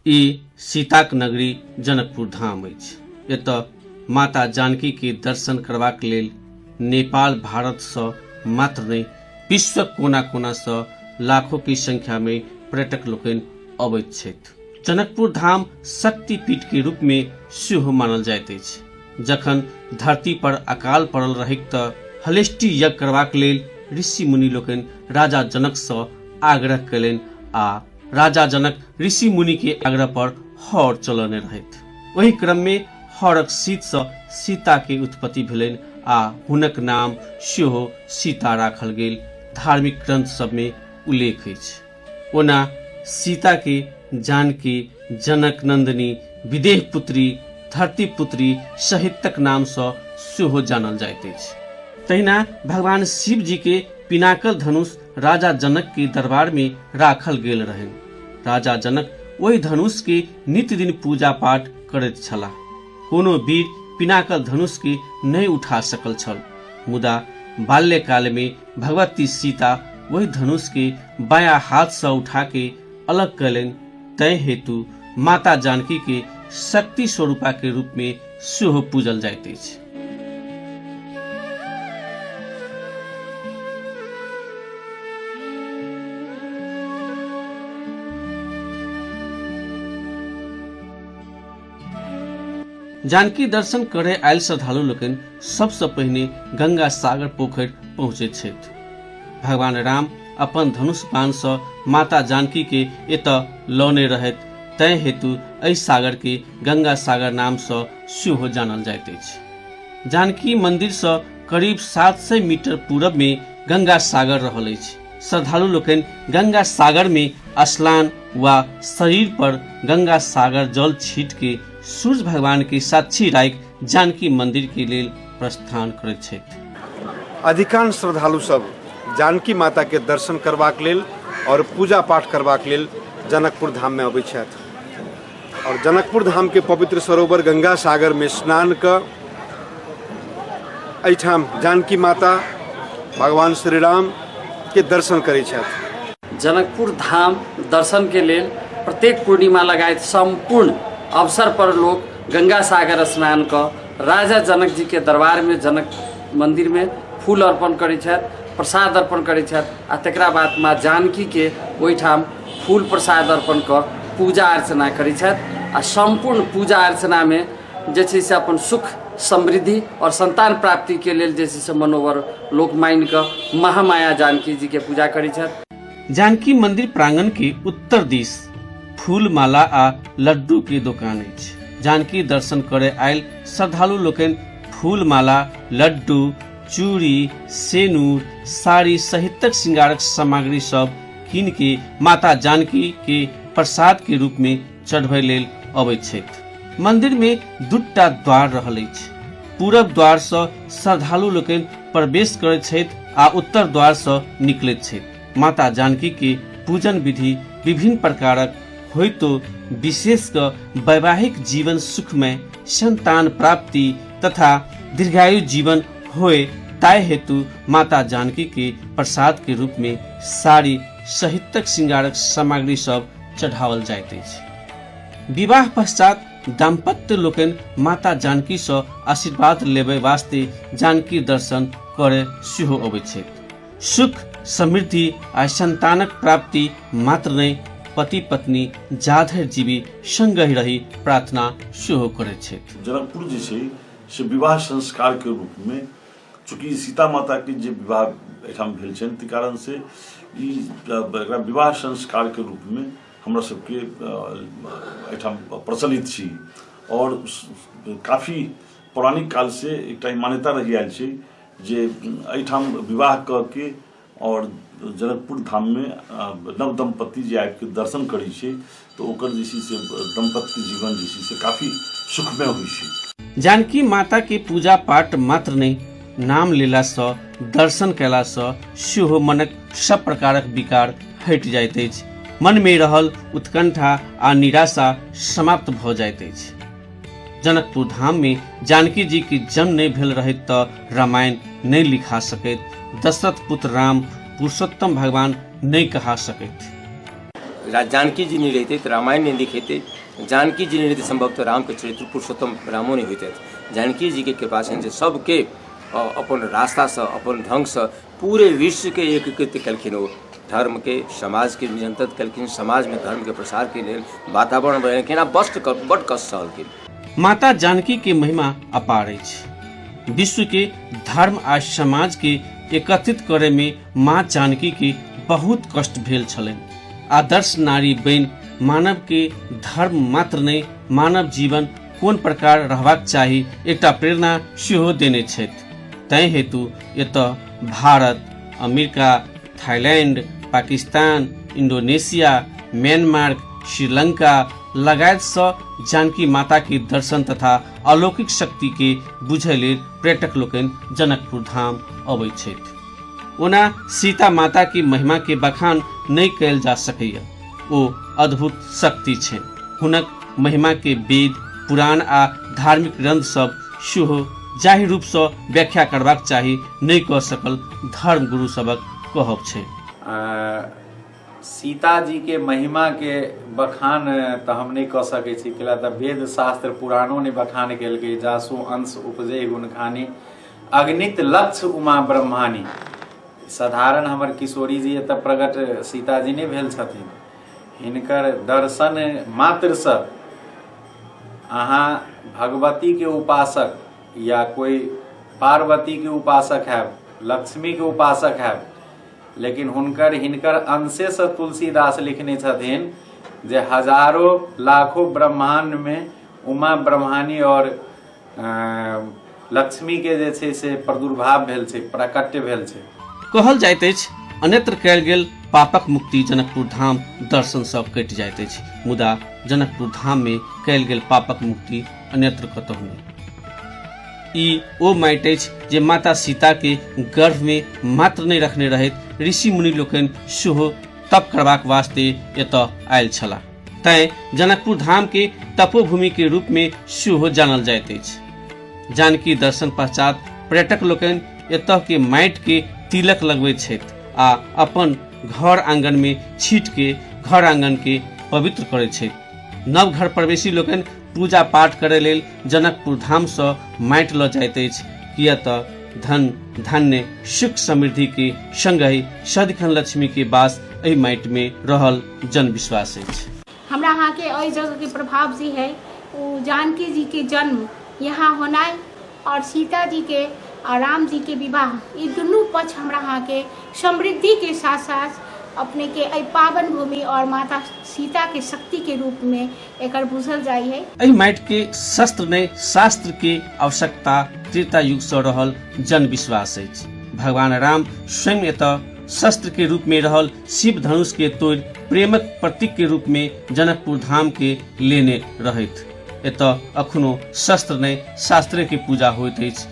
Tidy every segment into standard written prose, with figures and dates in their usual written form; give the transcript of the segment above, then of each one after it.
ई सीताक नगरी जनकपुर धाम अछि। एतय माता जानकी के दर्शन करबाक लेल नेपाल भारत सँ मात्र नहीं विश्वक कोना कोना सँ लाखों की संख्या में पर्यटक लोकनि अबैत छथि। जनकपुर धाम शक्तिपीठ के रूप में सेहो मानल जाइत अछि। जखन धरती पर अकाल पड़ल रहैक तऽ हलेष्टि यज्ञ करबाक लेल ऋषि मुनि लोकनि राजा जनक सँ आग्रह कयलनि आ राजा जनक ऋषि मुनि के आग्रह पर हर चलने रहथि। वही क्रम में हरक शीत सँ सीता के उत्पत्ति भेलनि आ हुनक नाम सेहो सीता राखल गेल। धार्मिक ग्रंथ सब में उल्लेख अछि। ओना सीता के जानकी, जनक नंदिनी, विदेह पुत्री, धरती पुत्री सहितक नाम सँ सेहो जानल जाइत अछि। तहिना भगवान शिव जी के पिनाकल धनुष राजा जनक के दरबार में राखल गेल रहनि। राजा जनक ओहि धनुष के नित्य दिन पूजा पाठ करैत छलाह। कोनो वीर पिनाकल धनुष के नहीं उठा सकल छल, मुदा बाल्यकाल में भगवती सीता वही धनुष के बायां हाथ से उठा के अलग कयलनि। तय हेतु माता जानकी के शक्ति स्वरूपा के रूप में सेहो पूजल जाइत अछि। जानकी दर्शन करे आयल श्रद्धालु लोकनि सबसे पहिने गंगा सागर पोखरि पहुँचैत छथि। भगवान राम अपन धनुष बाण सँ माता जानकी के एतय लौने रहथि, तय हेतु एहि सागर के गंगा सागर नाम सँ सेहो जानल जाइत अछि। जानकी मंदिर सँ करीब 700 मीटर पूरब में गंगा सागर रहल अछि। श्रद्धालु लोकनि गंगा सागर में स्नान वा शरीर पर गंगा सागर जल छीट के सूर्य भगवान के साक्षी राखि जानकी मंदिर के लेल प्रस्थान करैत छथि। अधिकांश श्रद्धालु सब जानकी माता के दर्शन करबाक लेल और पूजा पाठ करबाक लेल जनकपुर धाम में अबै छथि और जनकपुर धाम के पवित्र सरोवर गंगा सागर में स्नान क एहिठाम जानकी माता भगवान श्री राम के दर्शन करै छथि। जनकपुर धाम दर्शन के लेल प्रत्येक पूर्णिमा लगायत संपूर्ण अवसर पर लोग गंगा सागर स्नान क राजा जनक जी के दरबार में जनक मंदिर में फूल अर्पण करै छथि, प्रसाद अर्पण करै छथि आ तकरा बाद माँ जानकी के ओहिठाम फूल प्रसाद अर्पण क पूजा अर्चना करै छथि आ संपूर्ण पूजा अर्चना में जे छै से अपन सुख समृद्धि और संतान प्राप्ति के लेल जे छै से मनोवर लोक मानि क महामाया जानकी जी के पूजा करै छथि। जानकी मंदिर प्रांगण के उत्तर दिस फूल माला आ लड्डू के दुकान अछि। जानकी दर्शन करे आयल श्रद्धालु लोकनि फूल माला, लड्डू, चूड़ी, सेनूर, साड़ी सहितक श्रृंगारक सामग्री सब कीन के माता जानकी के प्रसाद के रूप में चढ़बै लेल अबैत छथि। मंदिर में दूटा द्वार रहल अछि। पूरब द्वार सँ श्रद्धालु लोकनि प्रवेश करैत छथि आ उत्तर द्वार सँ निकलैत छथि। माता जानकी के पूजन विधि विभिन्न प्रकारक होइतो विशेष क वैवाहिक जीवन सुखमय, संतान प्राप्ति तथा दीर्घायु जीवन होए ताय हेतु माता जानकी के प्रसाद के रूप में साड़ी सहितक श्रृंगारक सामग्री सब चढ़ावल जाइत अछि। विवाह पश्चात दाम्पत्य लोकनि माता जानकी सँ आशीर्वाद लेबे वास्ते जानकी दर्शन करे सेहो अबैत छथि। सुख समृद्धि आ संतानक प्राप्ति मात्र नहीं पति पत्नी जाधर जीवी संगहि रही प्रार्थना सेहो करैत छथि। जनकपुर जे छै से विवाह संस्कार के रूप में चूँकि सीता माता के जे विवाह एठाम भेल छनि तै कारण से ई विवाह संस्कार के रूप में हमरा सबके एठाम प्रचलित छी और काफी पौराणिक काल से एकटा मान्यता रही आयल छै जे एठाम विवाह क के और जनकपुर धाम में नव दंपति जे आबि के दर्शन करै छै तो ओकर जे छै से दंपत्ति जीवन जे छै से काफी सुखमय होइ छै। जानकी माता के पूजा पाठ मात्र नहीं नाम लेला सँ दर्शन कैला सँ सेहो मनक सब प्रकारक विकार हटि जाइत अछि। मन में रहल उत्कंठा आ निराशा समाप्त भ जाइत अछि। जनकपुर धाम में जानकी जी के जन्म नहीं भेल रहैत तऽ रामायण नहीं लिखा सकैत, दशरथ पुत्र राम पुरुषोत्तम भगवान नहीं कहा सकैत। जानकी जी नहीं रहते तो रामायण नहीं लिखेते, जानकी जी नहीं रहते संभवतः राम के चरित्र पुरुषोत्तम रामो नहीं होते। जानकी जी के कृपा से सबके अपन रास्ता से अपन ढंग से पूरे विश्व के एकीकृत कलखिन। वो धर्म के समाज के नियंत्रित कलखिन, समाज में धर्म के प्रसार के लिए वातावरण बनेलखिन आ बड़ कष्ट सहलखिन। माता जानकी के महिमा अपार अछि। विश्व के धर्म आ समाज के एकत्रित करे में माँ जानकी के बहुत कष्ट भेल छलनि। आदर्श नारी बनि मानव के धर्म मात्र नहीं, मानव जीवन कोन प्रकार रहबाक चाही एकटा प्रेरणा सेहो देने छथि। तै हेतु एतऽ Bharat, America, Thailand, Pakistan, Indonesia, Myanmar, Sri Lanka लगायत सँ जानकी माता के दर्शन तथा अलौकिक शक्ति के बुझै लेल पर्यटक लोकनि जनकपुर धाम अबैत छथि। ओना सीता माता की महिमा के बखान नहीं कयल जा सकैया। ओ अद्भुत शक्ति छै। हुनक महिमा के वेद, पुराण आ धार्मिक ग्रंथ सब सेहो जाहि रूप सँ व्याख्या करबाक चाही नहीं कऽ सकल धर्म गुरु सबक कहब छै। सीता जी के महिमा के बखान तो हम नहीं कह सकै छी, कैला तऽ वेद शास्त्र पुराणों ने बखान केलकै। जासु अंश उपजे गुण खानी, अगणित लक्ष्य उमा ब्रह्मानी। साधारण हमर किशोरी जी एतऽ प्रकट सीता जी नहीं भेल छथिन। हिनकर दर्शन मात्र से अहाँ भगवती के उपासक या कोई पार्वती के उपासक है, लक्ष्मी के उपासक है, लेकिन हिनकर अंशे से तुलसीदास लिखने छथिन जे हजारों लाखों ब्रह्मांड में उमा ब्रह्मानी और लक्ष्मी के जे छै से प्रादुर्भाव भेल छै, प्रकट्य भेल छै। कहल जाइत अछि अन्यत्र कयल गेल पापक मुक्ति जनकपुर धाम दर्शन सब कटि जाइत अछि, मुदा जनकपुर धाम में कयल गेल पापक मुक्ति अन्यत्र कतहु नहीं। ई ओ माटि अछि जे माता सीता के गर्भ में मात्र नहीं रखने रहैत ऋषि मुनि लोकनि सेहो तप करबाक वास्ते एतऽ आयल छलाह। तैं जनकपुर धाम के तपोभूमि के रूप में सेहो जानल जाइत अछि। जानकी दर्शन पश्चात पर्यटक लोकनि एतऽ के माटि के तिलक लगबैत छथि आ अपन घर आंगन में छीट के घर आंगन के पवित्र करैत छथि। नव घर प्रवेशी लोकनि पूजा पाठ करे लेल जनकपुर धाम सँ माटि लऽ जाइत अछि, किया तऽ धन धान्य सुख समृद्धि के संगहि सदिखन लक्ष्मी के वास एहि माटि में रहल जन विश्वास अछि। हमरा यहाँ के एहि जगह के प्रभाव जी है वो जानकी जी के जन्म यहाँ होनाई और सीता जी के और राम जी के विवाह, ये दुनू पक्ष हमरा यहाँ के समृद्धि के साथ साथ अपने के पावन भूमि और माता सीता के शक्ति के रूप में एकर बुझल जाय है। एहि माटि के शस्त्र ने शास्त्र के आवश्यकता त्रेता युग से रहल जन विश्वास अछि। भगवान राम स्वयं एतऽ शस्त्र के रूप में रहल शिव धनुष के तोड़ प्रेमक प्रतीक के रूप में जनकपुर धाम के लेने रहैत। एतऽ अखनो शस्त्र ने शास्त्र के पूजा होइत अछि।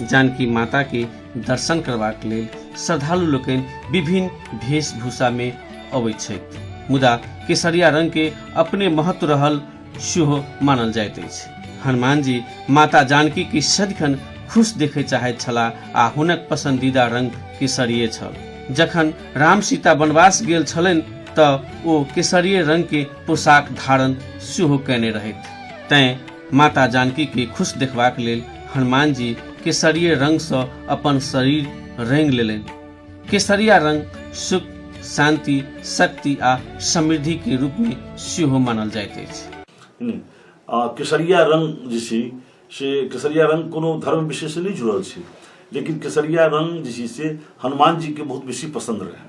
जानकी माता के दर्शन करबाक लेल श्रद्धालु लोकनि विभिन्न वेशभूषा में अबैत छथि, मुदा केसरिया रंग के अपने महत्व रहल सेहो मानल जाइत अछि। हनुमान जी माता जानकी के सदिखन खुश देखे चाहैत छलाह आ हुनक पसंदीदा रंग केसरिये छल। जखन राम सीता वनवास गेल छलनि तऽ ओ केसरिये रंग के पोशाक धारण सेहो कयने रहैत। तैं माता जानकी के खुश देखबाक लेल हनुमान जी केसरिये रंग सँ अपन शरीर रंग लेलनि। केसरिया रंग सुख, शांति, शक्ति आ समृद्धि के रूप में सेहो मानल जाइत अछि। केसरिया रंग जे छै से केसरिया रंग कोनो धर्म विशेष से नहीं जुड़ल छै, लेकिन केसरिया रंग जे छै से हनुमान जी के बहुत बेसी पसंद रहे।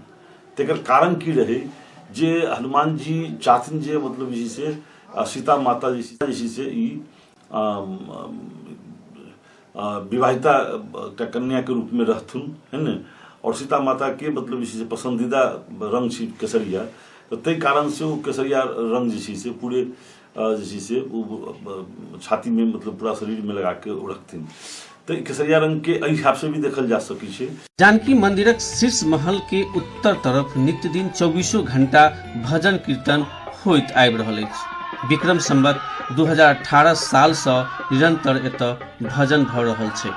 तेकर कारण की रहे जे हनुमान जी चाहथिन जे मतलब जे से सीता माता जे छै से ई विवाहिता कन्या के रूप में रहथुन, है न, और सीता माता के मतलब जे पसंदीदा रंग छै केसरिया, तो तै कारण से वो केसरिया रंग जे से पूरे जे से छाती में मतलब पूरा शरीर में लगा के रखथिन। तो केसरिया रंग के एहि हिसाब से भी देखल जा सकै छै। जानकी मंदिरक शीर्ष महल के उत्तर तरफ नित्य दिन 24 घंटा भजन कीर्तन होइत आबि रहल अछि। विक्रम संवत 2018 साल से निरंतर एतऽ भजन भऽ रहल छै।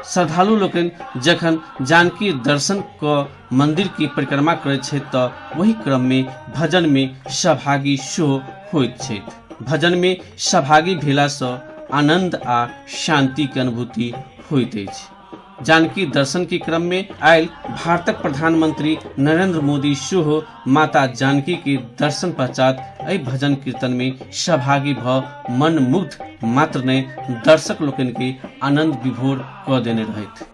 श्रद्धालु लोकनि जखन जानकी दर्शन क मंदिर की परिक्रमा करैत छथि तऽ वही क्रम में भजन में सहभागी सेहो होइत छथि। भजन में सहभागी भेला सँ आनंद आ शांति के अनुभूति होइत अछि। जानकी दर्शन के क्रम में आयल भारतक प्रधानमंत्री नरेंद्र मोदी सेहो माता जानकी के दर्शन पश्चात एहि भजन कीर्तन में सहभागी भ मन मुग्ध मात्र नहीं दर्शक लोकनि के आनंद विभोर क देने रहथि।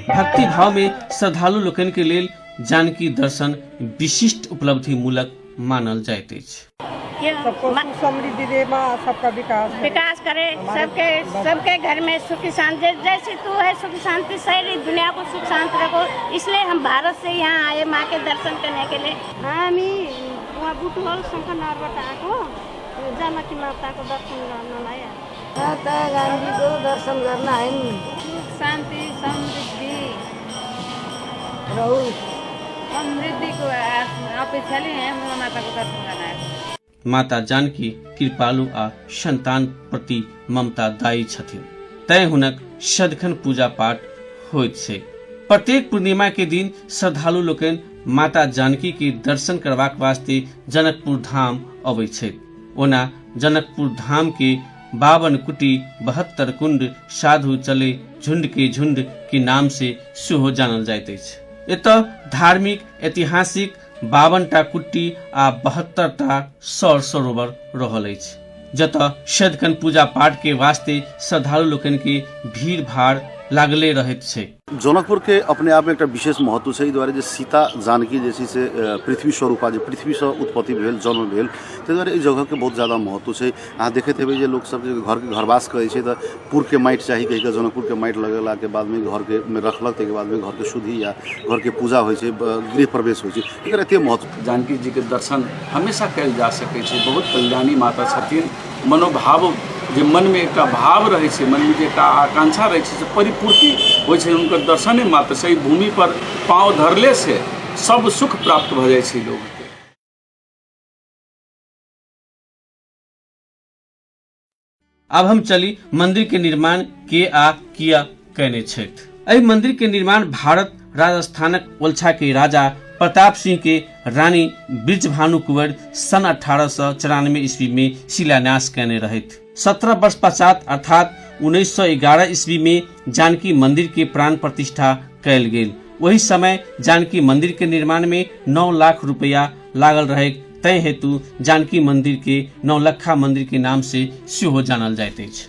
भक्ति भाव में श्रद्धालु लोकनि के लेल जानकी दर्शन विशिष्ट उपलब्धि मूलक मानल जाइत अछि। सबको समृद्धि दे, माँ सबका विकास करे, सबके घर में सुख शांति, जैसे तू है सुख शांति, सारी दुनिया को सुख शांति रखो। इसलिए हम भारत से यहाँ आए माँ के दर्शन करने के लिए। हामी वहाँ बुटवल शंकरनगरबाट आएको जानकी माता को दर्शन गर्नलाई। माता गांधी को दर्शन गर्न आयौँ। शांति समृद्धि रहू, समृद्धि को अपेक्षाले हैं माता को दर्शन गर्न आयौँ। माता जानकी कृपालु आ संतान प्रति ममतादायी छथिन, तैं हुनक सदिखन पूजा पाठ होइत छै। प्रत्येक पूर्णिमा के दिन श्रद्धालु लोकनि माता जानकी के दर्शन करबाक वास्ते जनकपुर धाम अबै छथि। ओना जनकपुर धाम के 52 कुटी 72 कुंड साधु चले झुंड के नाम से सेहो जानल जाइत अछि। एतऽ धार्मिक ऐतिहासिक 52टा कुटी आ 72टा सर सरोवर रहल अछि, जतऽ सदिखन पूजा पाठ के वास्ते श्रद्धालु लोकनि के भीड़ भाड़ लागले रहैत छै। जनकपुर के अपने आप में एक विशेष महत्व है। द्वारा जो सीता जानकी जैसी से पृथ्वी स्वरूपा जो पृथ्वी से उत्पत्ति भेल जन्म भेल, द्वारा इस जगह के बहुत ज़्यादा महत्व है। अहाँ देखते हेबै जे लोग सब घर के घरवास करे छे तो पुर के माटि चाहिए कह जनकपुर के माटि लगेला के बाद में घर के में रखलक, के बाद में घर के शुद्धि या घर के पूजा हो गृह प्रवेश हो एते महत्व। जानकी जी के दर्शन हमेशा कल जा सके छे। बहुत कल्याणी माता छथिन। मनोभाव जे मन में एक भाव रहे छे, मन में जे आकांक्षा रहे छे, परिपूर्ति होइ छे उनकर दर्शने मात्र से भूमि पर पांव धरले से सब सुख प्राप्त भ जाय छे लोग के। अब हम चली मंदिर के निर्माण के किया कहने छथि। एहि मंदिर के निर्माण भारत राजस्थानक ओलछा के राजा प्रताप सिंह के रानी ब्रिजभानु कुंवर सन 1894 ईस्वी में शिलान्यास कहने रहथि। 17 वर्ष पश्चात अर्थात 1911 ईस्वी में जानकी मंदिर के प्राण प्रतिष्ठा कयल गेल। वही समय जानकी मंदिर के निर्माण में 9 लाख रुपया लागल रहे, तय हेतु जानकी मंदिर के नौलखा मंदिर के नाम से सेहो जानल जाइत अछि।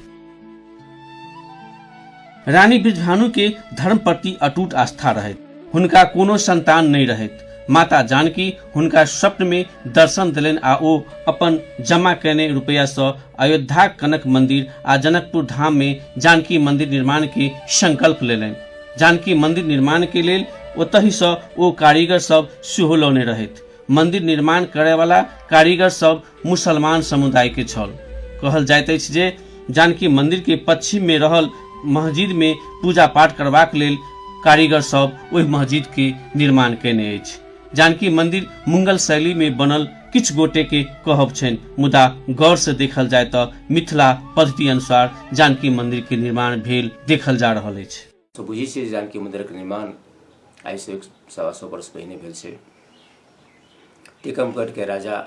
रानी ब्रिजभानु के धर्म प्रति अटूट आस्था रहैत, हुनका कोनो संतान नहीं रहैत। माता जानकी हुनका स्वप्न में दर्शन दिलनि आ ओ अपन जमा कयने रुपया सँ अयोध्या कनक मंदिर आ जनकपुर धाम में जानकी मंदिर निर्माण के संकल्प लेलनि। जानकी मंदिर निर्माण के लेल ओतहि सँ ओ कारीगर सब सेहो लौने रहथि। मंदिर निर्माण करय वाला कारीगर सब मुसलमान समुदाय के छल। कहल जाइत अछि जे जानकी मंदिर के पश्चिम में रहल मस्जिद में पूजा पाठ करबाक लेल कारीगर सब ओहि मस्जिद के निर्माण केने अछि। जानकी मंदिर मुगल शैली में बनल किछ गोटे के कहब छनि, मुदा गौर से देखल जाय तो मिथिला पद्धति अनुसार जानकी मंदिर के निर्माण भेल देखल जा रहल अछि। तो बुझी से जानकी मंदिर के निर्माण आई से 125 वर्ष पहिने भेल छै। टीकमगढ़ के राजा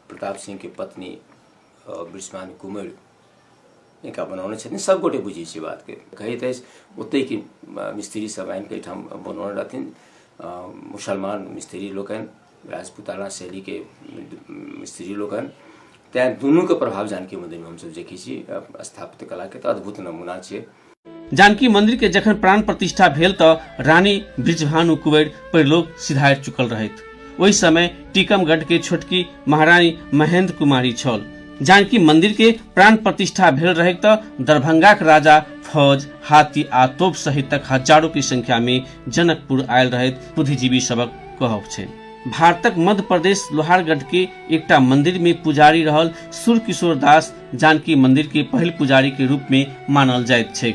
प्रताप सिंह के पत्नी ब्रिजभानु कुंवर इनका बनाने छथिन। सब गोटे बुझी छै बात के। कहैत अछि ओतै के मिस्त्री सब आनि के ठाम बनौने रहथिन। मुसलमान मिस्त्री लोकन, राजपूताना शैली के मिस्त्री लोकन, तैं दुनू के प्रभाव जानकी मंदिर में हमसब देखै छी। स्थापत्य कला के अद्भुत नमूना छै। जानकी मंदिर के जखन प्राण प्रतिष्ठा भेल तो रानी ब्रिजभानु कुंवर परलोक सिधारि चुकल रहथि। ओहि समय टीकमगढ़ के छोटकी महारानी महेंद्र कुमारी छल। जानकी मंदिर के प्राण प्रतिष्ठा भेल रहे तो दरभंगा के राजा फौज, हाथी आ तोप सहित हजारों की संख्या में जनकपुर आयल रहे बुद्धिजीवी सबक कहब छै। भारतक मध्य प्रदेश लोहारगढ़ के एकटा मंदिर में पुजारी रहल सूर्यकिशोर दास जानकी मंदिर के पहिल पुजारी के रूप में मानल जाइत छै।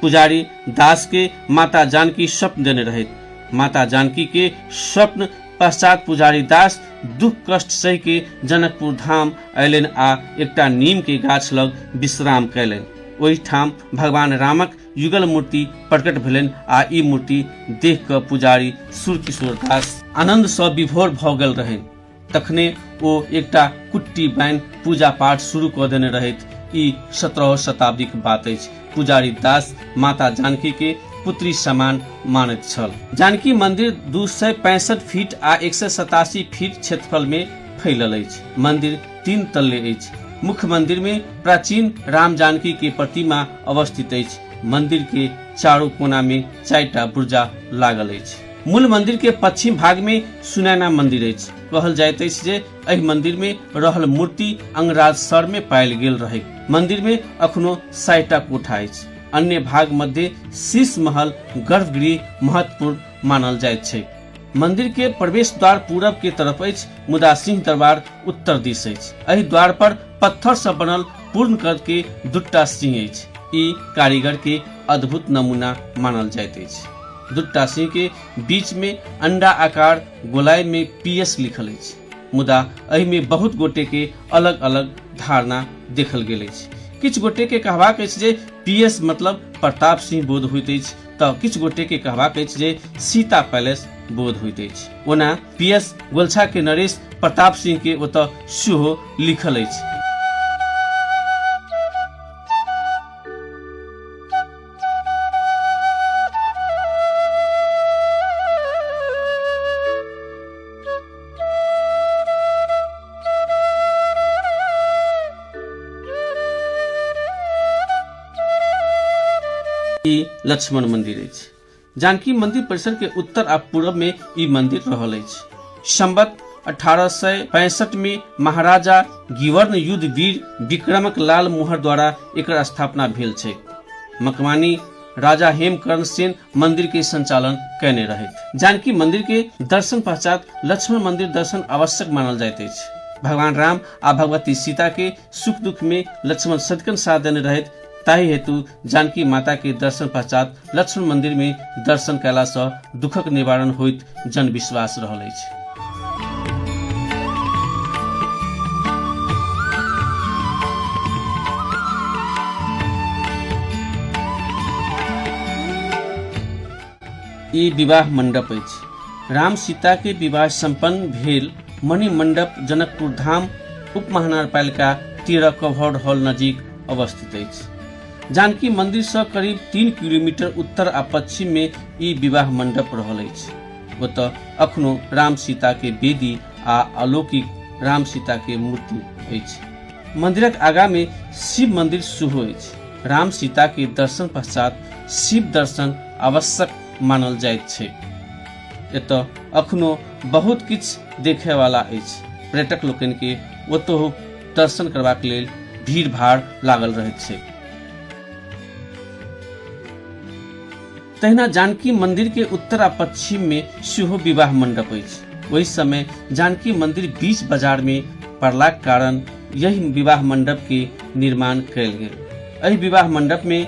पुजारी दास के माता जानकी स्वप्न देने रहैत। माता जानकी के स्वप्न पश्चात पुजारी दास दुख कष्ट सहि के जनकपुर धाम अयलनि आ एकटा नीम के गाछ लग विश्राम कयलनि। ओहि ठाम भगवान रामक युगल मूर्ति प्रकट भेलनि आ ई मूर्ति देख कऽ पुजारी सूर्यकिशोर दास आनंद सँ विभोर भऽ गेल रहनि। तखने ओ एकटा कुट्टी बान्हि पूजा पाठ शुरू कऽ देने रहैत। ई 17वीं शताब्दी के बात अछि। पुजारी दास माता जानकी के पुत्री समान मानैत छल। जानकी मंदिर 265 फीट आ 187 फीट क्षेत्रफल में फैलल अछि। मंदिर 3 तल्ले अछि। मुख्य मंदिर में प्राचीन राम जानकी के प्रतिमा अवस्थित अछि। मंदिर के चारों कोना में 4टा बुर्जा लागल अछि। मूल मंदिर के पश्चिम भाग में सुनैना मंदिर अछि। कहल जाइत अछि जे एहि मंदिर में रहल मूर्ति अंगराज सर में पायल गेल रहै। मंदिर में अखनो 60टा कोठा अछि। अन्य भाग मध्य शीश महल गर्भगृह महत्वपूर्ण मानल जाइत छै। मंदिर के प्रवेश द्वार पूरब के तरफ अछि, मुदा सिंह दरबार उत्तर दिस अछि। एहि द्वार पर पत्थर से बनल पूर्ण कद के दूटा सिंह अछि। ई कारीगर के अद्भुत नमूना मानल जाइत अछि। दूटा सिंह के बीच में अंडा आकार गोलाई में PS लिखल अछि, मुदा एहि में बहुत गोटे के अलग अलग धारणा देखल गेल अछि। किछु गोटे के कहबाक अछि जे PS मतलब प्रताप सिंह बोध होइत अछि, तऽ किछु गोटे के कहबाक अछि जे सीता पैलेस बोध होइत अछि। ओना PS गोलछा के नरेश प्रताप सिंह के ओतऽ सेहो लिखल अछि। लक्ष्मण मंदिर अछि। जानकी मंदिर परिसर के उत्तर आ पूर्व में ई मंदिर रहल अछि। संवत 1865 में महाराजा गिवर्न युद्ध वीर विक्रमक लाल मोहर द्वारा एकर स्थापना भेल छै। मकवानी राजा हेमकर्ण सेन मंदिर के संचालन कैने रहैत। जानकी मंदिर के दर्शन पश्चात लक्ष्मण मंदिर दर्शन आवश्यक मानल जाइत अछि। भगवान राम आ भगवती सीता के सुख दुख में लक्ष्मण सदिखन साथ देने रहैत। ताहि हेतु जानकी माता के दर्शन पश्चात लक्ष्मण मंदिर में दर्शन कयला सँ दुखक निवारण होइत जन विश्वास रहल अछि। ई विवाह मंडप अछि। राम सीता के विवाह संपन्न भेल मणि मंडप जनकपुर धाम उप महानगरपालिका 13 कवर्ड हॉल नजीक अवस्थित अछि। जानकी मंदिर से करीब 3 किलोमीटर उत्तर आ पश्चिम में ई विवाह मंडप रहल अछि। ओतऽ अखनो राम सीता के वेदी आ अलौकिक राम सीता के मूर्ति अछि। मंदिरक आगा में शिव मंदिर सेहो अछि। राम सीता के दर्शन पश्चात शिव दर्शन आवश्यक मानल जाइत छै। एतऽ अखनो बहुत किछु देखे वाला अछि। पर्यटक लोकनि के ओतऽ दर्शन करबाक लेल भीड़ भाड़ लागल रहैत छै। तहिना जानकी मंदिर के उत्तर आ पश्चिम में सेहो विवाह मंडप अछि। ओहि समय जानकी मंदिर बीच बाजार में पड़लाक कारण यही विवाह मंडप के निर्माण कयल गेल। एहि विवाह मंडप में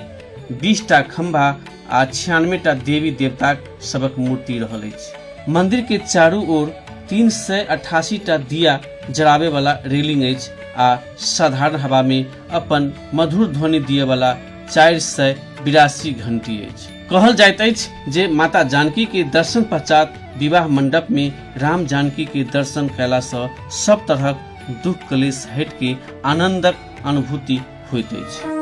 20टा खंभा आ 96टा देवी देवताक सबक मूर्ति रहल अछि। मंदिर के चारू ओर 388टा दिया जराबे वाला रेलिंग अछि आ साधारण हवा में अपन मधुर ध्वनि दिए वाला 482 घंटी अछि। कहल जाइत अछि जे माता जानकी के दर्शन पश्चात विवाह मंडप में राम जानकी के दर्शन कयला सँ सब तरहक दुख कलेश हटि के आनंदक अनुभूति होइत अछि।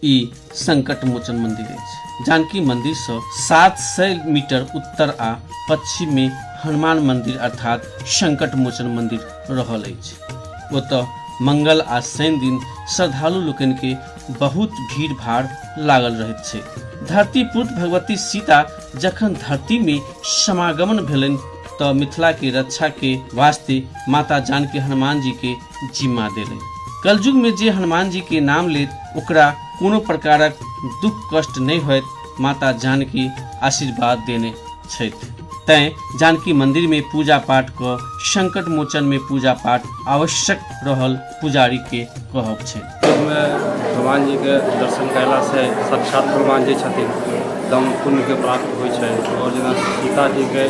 ई संकट मोचन मंदिर अछि। जानकी मंदिर से 700 मीटर उत्तर आ पश्चिम में हनुमान मंदिर अर्थात संकट मोचन मंदिर रहल अछि। ओतऽ मंगल आ शनि दिन श्रद्धालु लोकन के बहुत भीड़ भाड़ लागल रहैत छै। धरती पुत्र भगवती सीता जखन धरती में समागमन भेलनि तऽ मिथिला के रक्षा के वास्ते माता जानकी हनुमान जी के जिम्मा देलनि। कलयुग में जे हनुमान जी के नाम लेत ओकरा कोनो प्रकारक दुख कष्ट नहीं होइत, माता जानकी आशीर्वाद देने छथि। तैं जानकी मंदिर में पूजा पाठ क संकट मोचन में पूजा पाठ आवश्यक रहल पुजारी के कहब छै। हनुमान जी के दर्शन कयला से साक्षात हनुमान जी छथिन, दम पुण्य के प्राप्त होइ छै। और जेना सीता जी के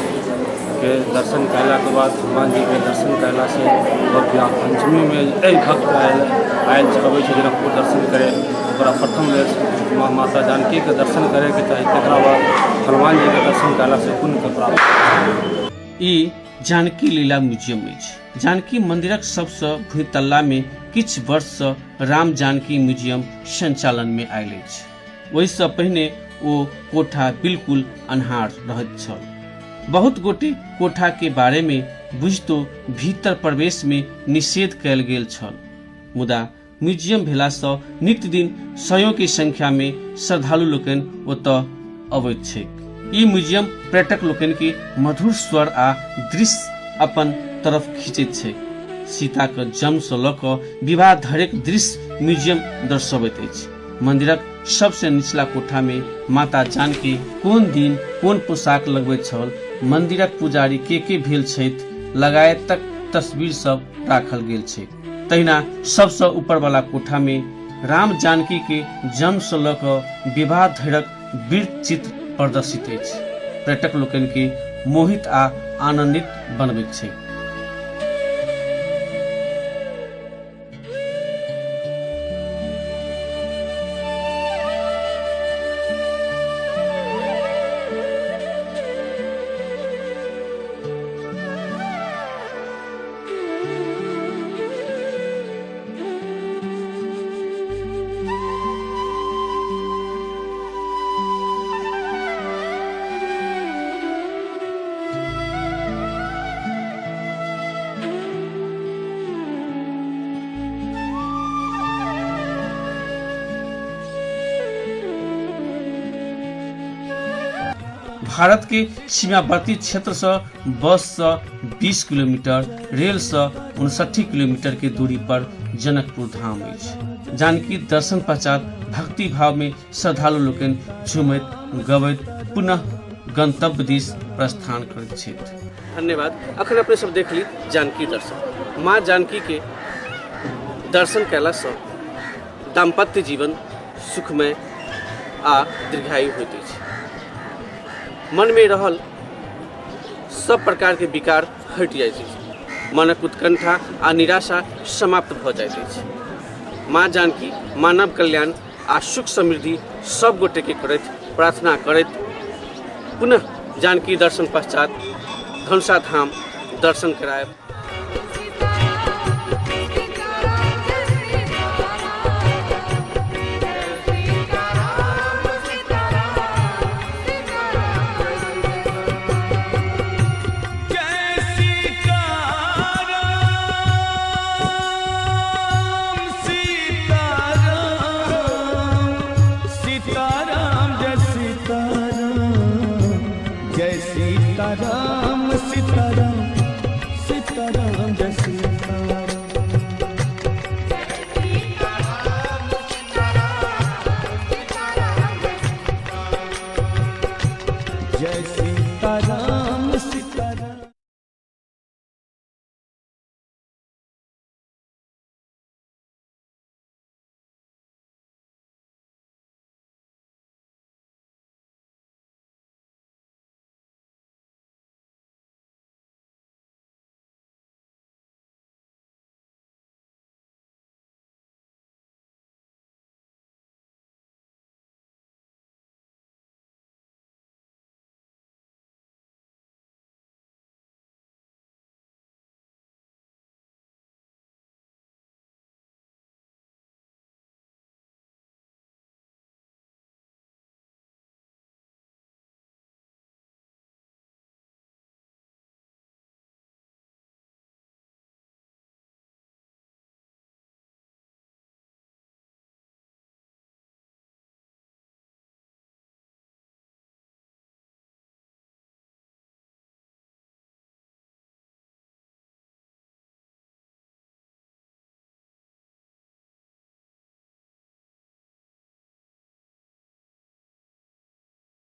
दर्शन कयला के बाद हनुमान जी के दर्शन कयला से विवाह पंचमी में भक्त आयल अबै छै जनकपुर दर्शन करे, ओकरा प्रथम बेर माता जानकी के दर्शन करे के चाही, तकरा बाद हनुमान जी के दर्शन कयला से पुण्य के प्राप्त। ई जानकी लीला म्यूजियम अछि। जानकी मंदिरक सबसँ भूतल्ला में किछु वर्ष सँ राम जानकी म्यूजियम संचालन में आयल अछि। ओहिसँ पहिने ओ कोठा बिल्कुल अन्हार रहैत छल। बहुत गोटे कोठा के बारे में बुझितो भीतर प्रवेश में निषेध कयल गेल छल, मुदा म्यूजियम भेला सँ नित्य दिन सयों की संख्या में श्रद्धालु लोकन ओतऽ अबैत छैक। ई म्यूजियम पर्यटक लोकन के मधुर स्वर आ दृश्य अपन तरफ खींचैत छै। सीता के जन्म से लऽ कऽ विवाह धरिक दृश्य म्यूजियम दर्शबैत अछि। मंदिरक सबसे निचला कोठा में माता जानकी कोन दिन कोन पोशाक लगबैत छल, मंदिरक पुजारी के भेल छथि लगायत तक तस्वीर सब राखल गेल छै। तहिना सबसे ऊपर वाला कोठा में राम जानकी के जन्म से लऽ कऽ विवाह धरिक वृत्त चित्र प्रदर्शित अछि। पर्यटक लोकन के मोहित आ आनंदित बनबैत छै। भारत के सीमावर्ती क्षेत्र से बस से 20 किलोमीटर, रेल से 59 किलोमीटर के दूरी पर जनकपुर धाम अछि। जानकी दर्शन पश्चात भक्ति भाव में श्रद्धालु लोकन झुमैत गबैत पुनः गंतव्य दिश प्रस्थान करैत छथि। धन्यवाद। अखन अपने सब देख ली जानकी दर्शन। माँ जानकी के दर्शन कयला से दाम्पत्य जीवन सुखमय आ दीर्घायु होइत अछि। मन में रहल सब प्रकार के विकार हट जाइत अछि। मनक उत्कंठा आ निराशा समाप्त भ जाइत अछि। माँ जानकी मानव कल्याण आ सुख समृद्धि सब गोटे के करैत प्रार्थना करैत पुनः जानकी दर्शन पश्चात धनुषा धाम दर्शन करायब